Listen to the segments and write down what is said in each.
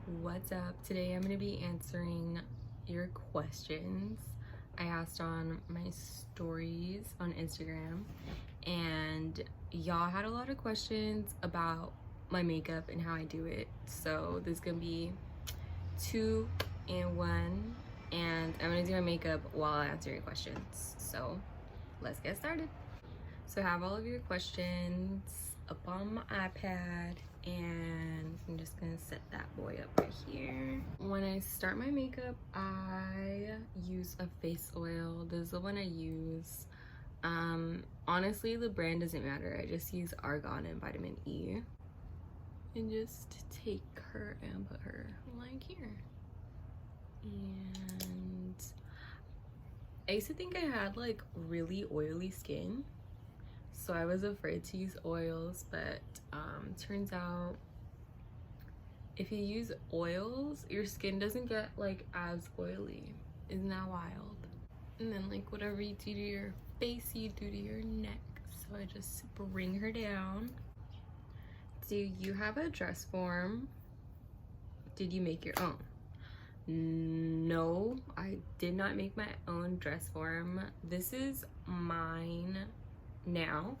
What's up? Today I'm going to be answering your questions I asked on my stories on Instagram, and y'all had a lot of questions about my makeup and how I do it. So this is going to be 2 in 1, and I'm going to do my makeup while I answer your questions. So let's get started. So I have all of your questions up on my iPad, and I'm just gonna set that boy up right here. When I start my makeup, I use a face oil. This is the one I use. Honestly, the brand doesn't matter. I just use argan and vitamin E, and just take her and put her like here. And I used to think I had like really oily skin, so I was afraid to use oils, but turns out if you use oils, your skin doesn't get like as oily. Isn't that wild? And then like whatever you do to your face, you do to your neck. So I just bring her down. Do you have a dress form? Did you make your own? No, I did not make my own dress form. This is mine now.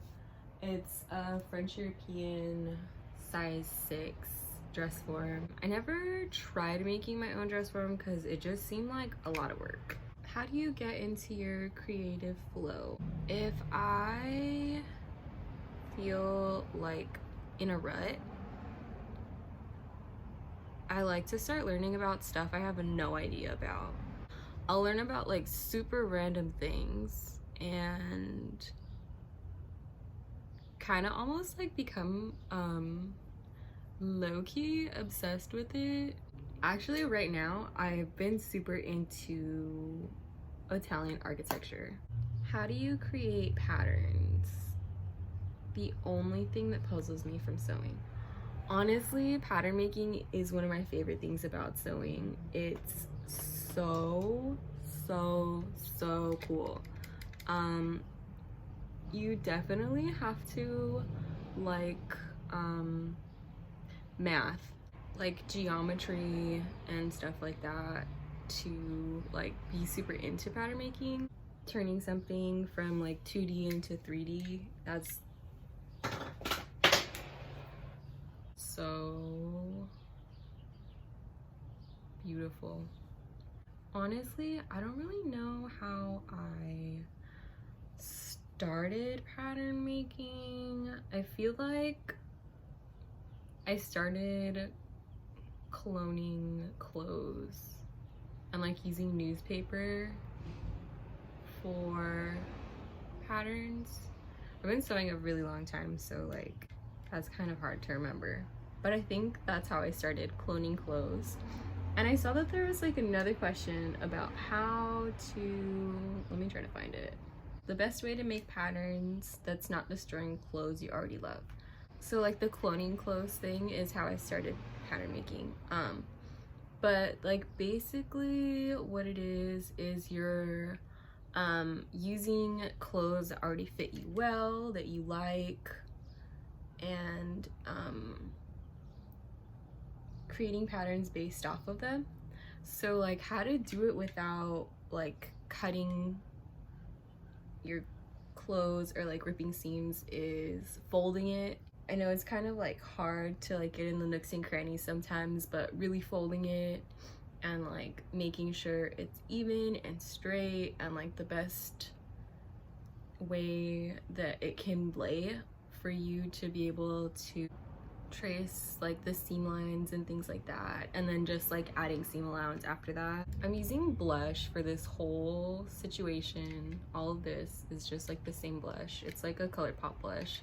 It's a French European size 6 dress form. I never tried making my own dress form because it just seemed like a lot of work. How do you get into your creative flow? If I feel like in a rut, I like to start learning about stuff I have no idea about. I'll learn about like super random things and kind of almost like become low-key obsessed with it. Actually, right now I've been super into Italian architecture. How do you create patterns? The only thing that puzzles me from sewing. Honestly, pattern making is one of my favorite things about sewing. It's so cool. You definitely have to like math, like geometry and stuff like that, to like be super into pattern making. Turning something from like 2D into 3D, that's so beautiful. Honestly, I don't really know how I started pattern making. I feel like I started cloning clothes and like using newspaper for patterns. I've been sewing a really long time, so like that's kind of hard to remember, but I think that's how I started cloning clothes. And I saw that there was like another question about how to, let me try to find it. The best way to make patterns that's not destroying clothes you already love. So like the cloning clothes thing is how I started pattern making. But like basically what it is you're using clothes that already fit you well, that you like, and creating patterns based off of them. So like how to do it without like cutting your clothes or like ripping seams is folding it. I know it's kind of like hard to like get in the nooks and crannies sometimes, but really folding it and like making sure it's even and straight and like the best way that it can lay for you to be able to trace like the seam lines and things like that, and then just like adding seam allowance after that. I'm using blush for this whole situation. All of this is just like the same blush. It's like a ColourPop blush.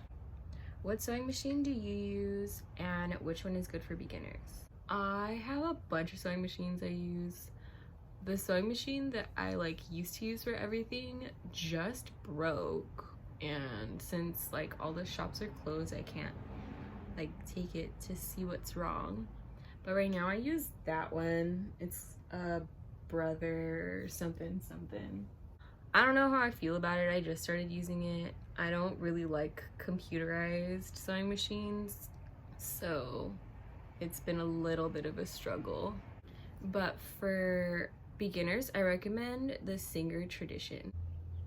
What sewing machine do you use and which one is good for beginners? I have a bunch of sewing machines I use. The sewing machine that I like used to use for everything just broke, and since like all the shops are closed, I can't like take it to see what's wrong. But right now I use that one. It's a Brother something. I don't know how I feel about it. I just started using it. I don't really like computerized sewing machines, so it's been a little bit of a struggle. But for beginners, I recommend the Singer Tradition.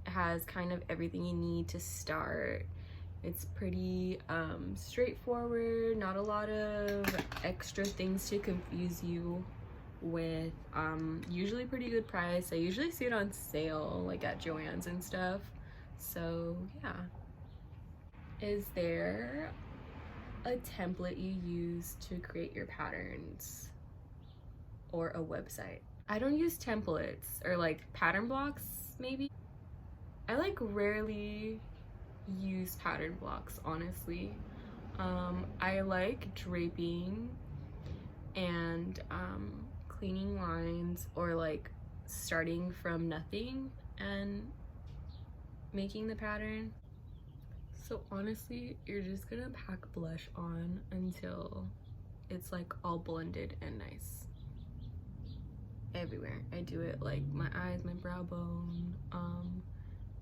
It has kind of everything you need to start. It's pretty straightforward, not a lot of extra things to confuse you with. Usually pretty good price. I usually see it on sale, like at Joann's and stuff. So yeah. Is there a template you use to create your patterns or a website? I don't use templates or like pattern blocks maybe. I like rarely use pattern blocks, honestly. I like draping and cleaning lines, or like starting from nothing and making the pattern. So honestly, you're just gonna pack blush on until it's like all blended and nice everywhere. I do it like my eyes, my brow bone,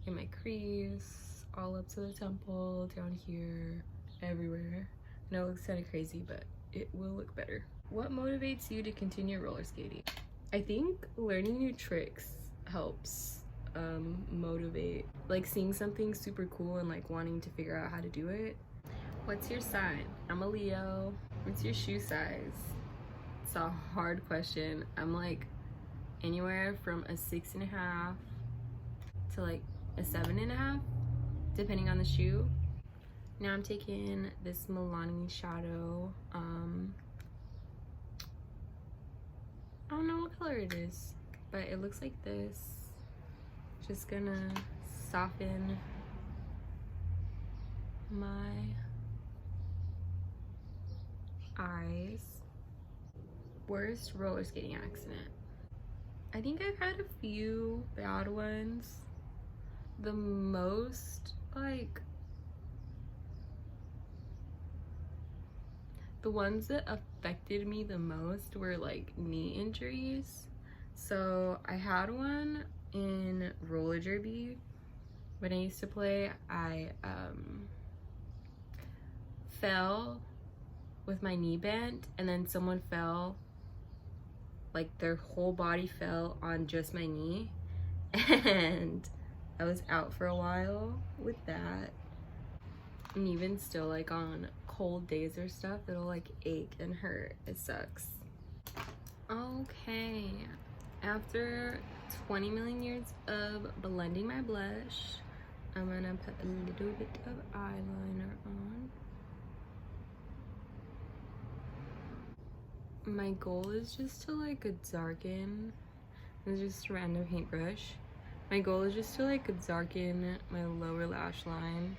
in my crease, all up to the temple, down here, everywhere. I know it looks kind of crazy, but it will look better. What motivates you to continue roller skating? I think learning new tricks helps motivate. Like seeing something super cool and like wanting to figure out how to do it. What's your sign? I'm a Leo. What's your shoe size? It's a hard question. I'm like anywhere from a 6.5 to like a 7.5, depending on the shoe. Now I'm taking this Milani shadow. I don't know what color it is, but it looks like this. Just gonna soften my eyes. Worst roller skating accident? I think I've had a few bad ones. The most, like, the ones that affected me the most were like knee injuries. So I had one in roller derby when I used to play. I fell with my knee bent, and then someone fell, like their whole body fell on just my knee, and I was out for a while with that. And even still, like on cold days or stuff, it'll like ache and hurt. It sucks. Okay, after 20 million years of blending my blush, I'm gonna put a little bit of eyeliner on. My goal is just to like darken, it's just a random paintbrush. My goal is just to like darken my lower lash line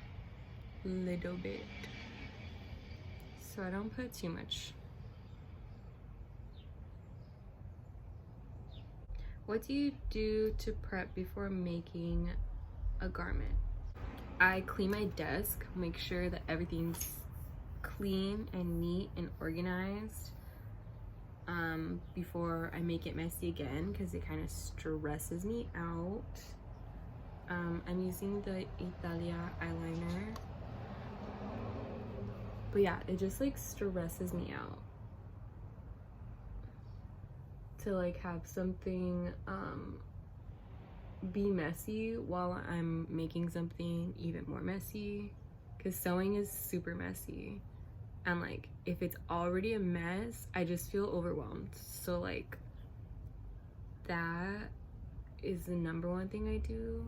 a little bit, so I don't put too much. What do you do to prep before making a garment? I clean my desk, make sure that everything's clean and neat and organized before I make it messy again, because it kind of stresses me out. I'm using the Italia eyeliner, but yeah, it just like stresses me out to like have something be messy while I'm making something even more messy, because sewing is super messy, and like if it's already a mess, I just feel overwhelmed. So like that is the #1 thing I do.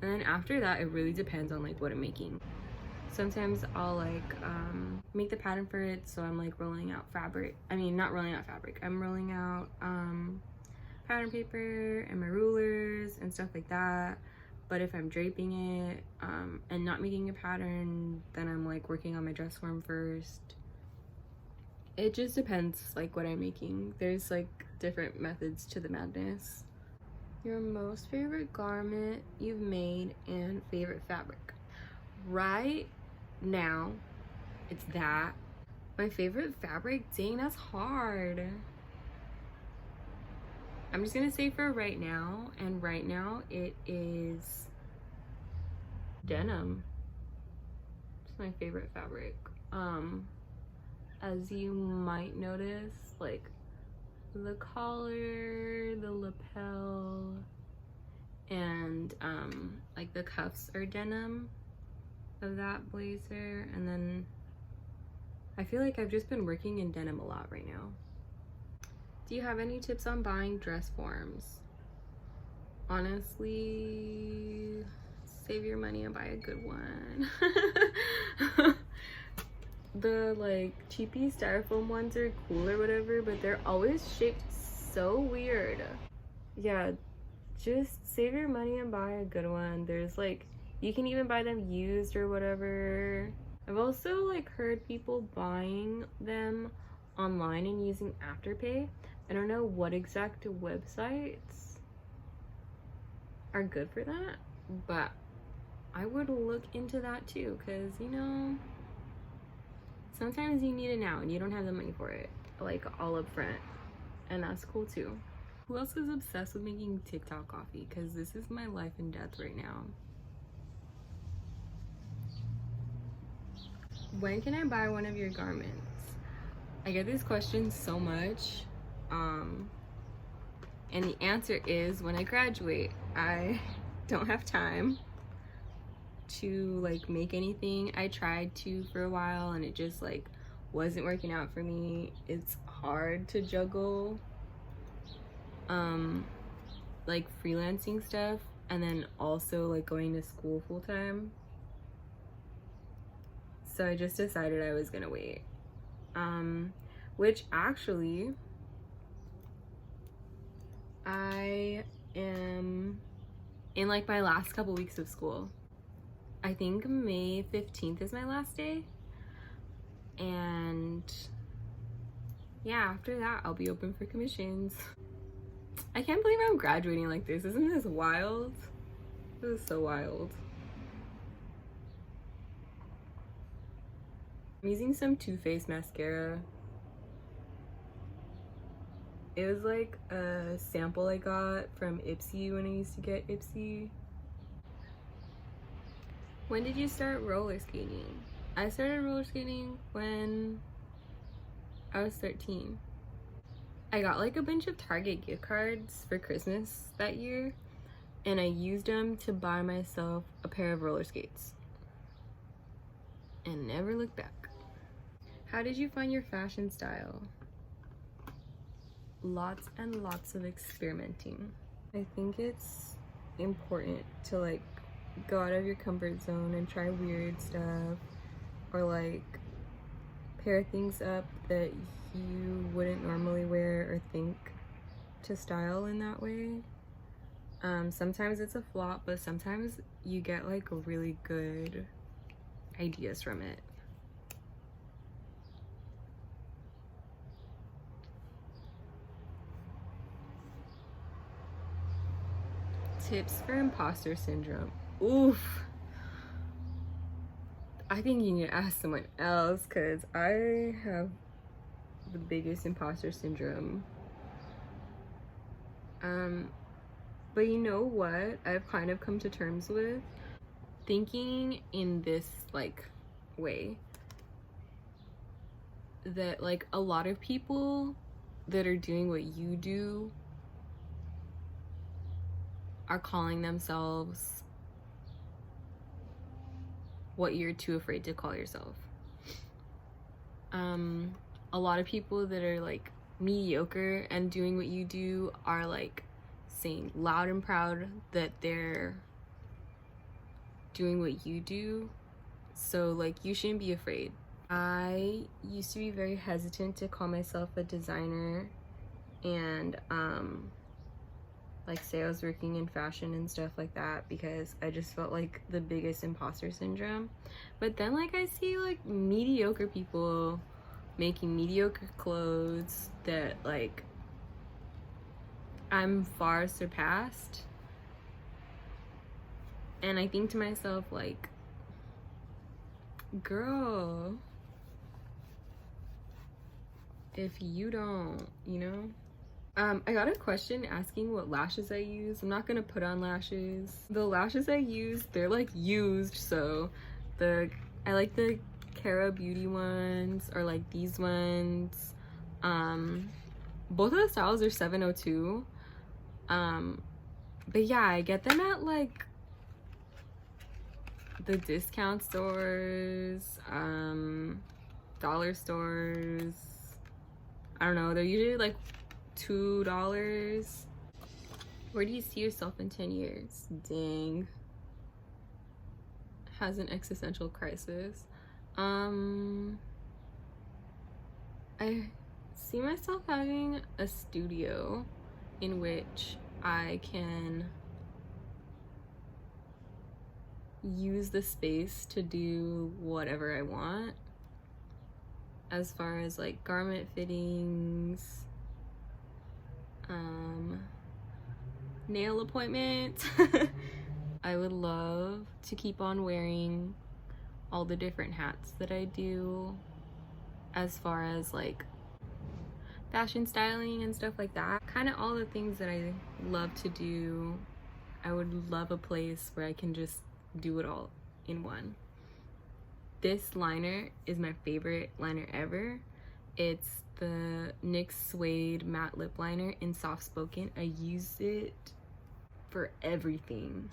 And then after that, it really depends on like what I'm making. Sometimes I'll like make the pattern for it, so I'm like rolling out fabric. I mean, not rolling out fabric, I'm rolling out pattern paper and my rulers and stuff like that. But if I'm draping it and not making a pattern, then I'm like working on my dress form first. It just depends like what I'm making. There's like different methods to the madness. Your most favorite garment you've made and favorite fabric? Right now, it's that. My favorite fabric? Dang, that's hard. I'm just gonna say for right now, and right now it is denim. It's my favorite fabric. I as you might notice, like the collar, the lapel, and like the cuffs are denim of that blazer. And then I feel like I've just been working in denim a lot right now. Do you have any tips on buying dress forms? Honestly, save your money and buy a good one. The like cheapy styrofoam ones are cool or whatever, but they're always shaped so weird. Yeah, just save your money and buy a good one. There's like, you can even buy them used or whatever. I've also like heard people buying them online and using Afterpay. I don't know what exact websites are good for that, but I would look into that too, because you know, sometimes you need it now and you don't have the money for it, like all up front, and that's cool too. Who else is obsessed with making TikTok coffee? Because this is my life and death right now. When can I buy one of your garments? I get these questions so much, and the answer is when I graduate. I don't have time to like make anything. I tried to for a while and it just like wasn't working out for me. It's hard to juggle like freelancing stuff and then also like going to school full time. So I just decided I was gonna wait, which actually I am in like my last couple weeks of school. I think May 15th is my last day, and yeah, after that I'll be open for commissions. I can't believe I'm graduating like this. Isn't this wild? This is so wild. I'm using some Too Faced mascara. It was like a sample I got from Ipsy when I used to get Ipsy. When did you start roller skating? I started roller skating when I was 13. I got like a bunch of Target gift cards for Christmas that year, and I used them to buy myself a pair of roller skates and never looked back. How did you find your fashion style? Lots and lots of experimenting. I think it's important to like go out of your comfort zone and try weird stuff, or like pair things up that you wouldn't normally wear or think to style in that way. Sometimes it's a flop, but sometimes you get like really good ideas from it. Tips for imposter syndrome. Oof. I think you need to ask someone else, because I have the biggest imposter syndrome. But you know what I've kind of come to terms with? Thinking in this like way, that like a lot of people that are doing what you do are calling themselves what you're too afraid to call yourself. A lot of people that are like mediocre and doing what you do are like saying loud and proud that they're doing what you do. So like, you shouldn't be afraid. I used to be very hesitant to call myself a designer and like say I was working in fashion and stuff like that, because I just felt like the biggest imposter syndrome. But then like I see like mediocre people making mediocre clothes that like I'm far surpassed, and I think to myself like, girl, if you don't, you know. I got a question asking what lashes I use. I'm not gonna put on lashes. The lashes I use, they're like used, so I like the Cara Beauty ones, or like these ones. Both of the styles are $7.02. But yeah, I get them at like the discount stores, dollar stores. I don't know, they're usually like $2. Where do you see yourself in 10 years? Dang. Has an existential crisis. I see myself having a studio in which I can use the space to do whatever I want, as far as like garment fittings, nail appointments. I would love to keep on wearing all the different hats that I do, as far as like fashion styling and stuff like that. Kind of all the things that I love to do. I would love a place where I can just do it all in one. This liner is my favorite liner ever. It's the NYX Suede matte lip liner in Soft Spoken. I use it for everything.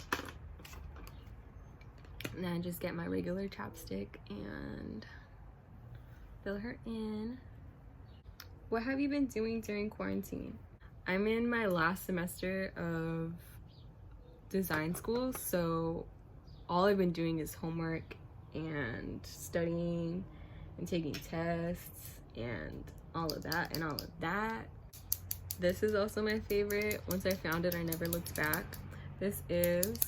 And then I just get my regular chapstick and fill her in. What have you been doing during quarantine? I'm in my last semester of design school, so all I've been doing is homework and studying and taking tests and all of that and all of that. This is also my favorite. Once I found it, I never looked back. This is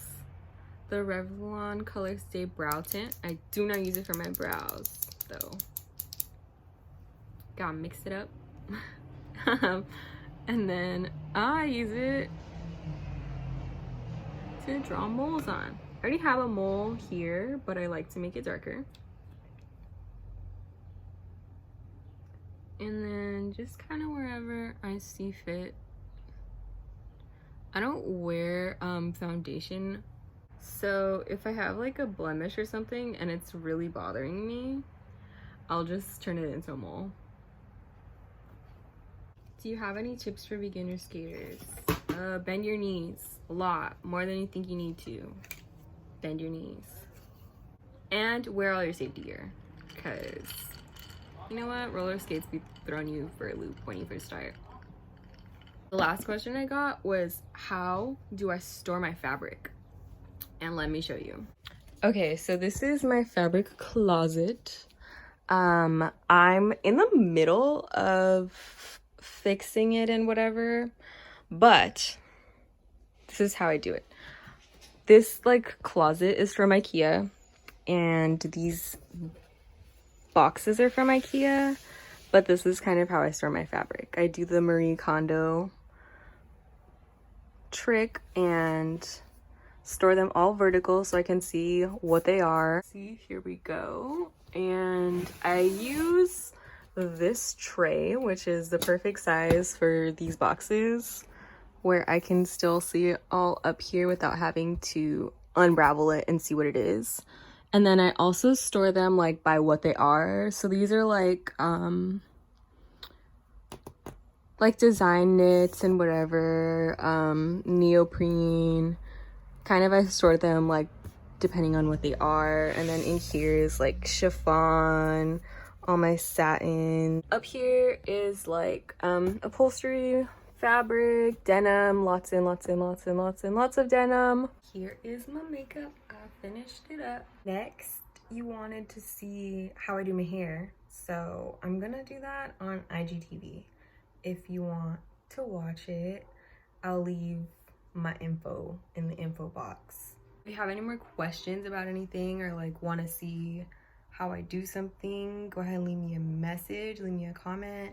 the Revlon Color Stay Brow Tint. I do not use it for my brows though. Gotta mix it up. And then I use it to draw moles on. I already have a mole here, but I like to make it darker. And then just kind of wherever I see fit. I don't wear foundation, so if I have like a blemish or something and it's really bothering me, I'll just turn it into a mole. Do you have any tips for beginner skaters? Bend your knees a lot, more than you think you need to. Bend your knees. And wear all your safety gear, because you know what? Roller skates be throwing you for a loop when you first start. The last question I got was, how do I store my fabric? And let me show you. Okay, so this is my fabric closet. I'm in the middle of fixing it and whatever, but this is how I do it. This like closet is from IKEA, and these boxes are from IKEA, but this is kind of how I store my fabric. I do the Marie Kondo trick and store them all vertical so I can see what they are. See, here we go. And I use this tray, which is the perfect size for these boxes, where I can still see it all up here without having to unravel it and see what it is. And then I also store them like by what they are. So these are like design knits and whatever, neoprene. Kind of I store them like depending on what they are. And then in here is like chiffon, all my satin. Up here is like upholstery fabric, denim, lots and lots and lots and lots and lots of denim. Here is my makeup. I finished it up. Next, you wanted to see how I do my hair, so I'm gonna do that on IGTV. If you want to watch it, I'll leave my info in the info box. If you have any more questions about anything, or like want to see how I do something, go ahead and leave me a message, leave me a comment.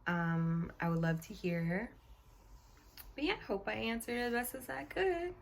I would love to hear. But yeah, hope I answered as best as I could.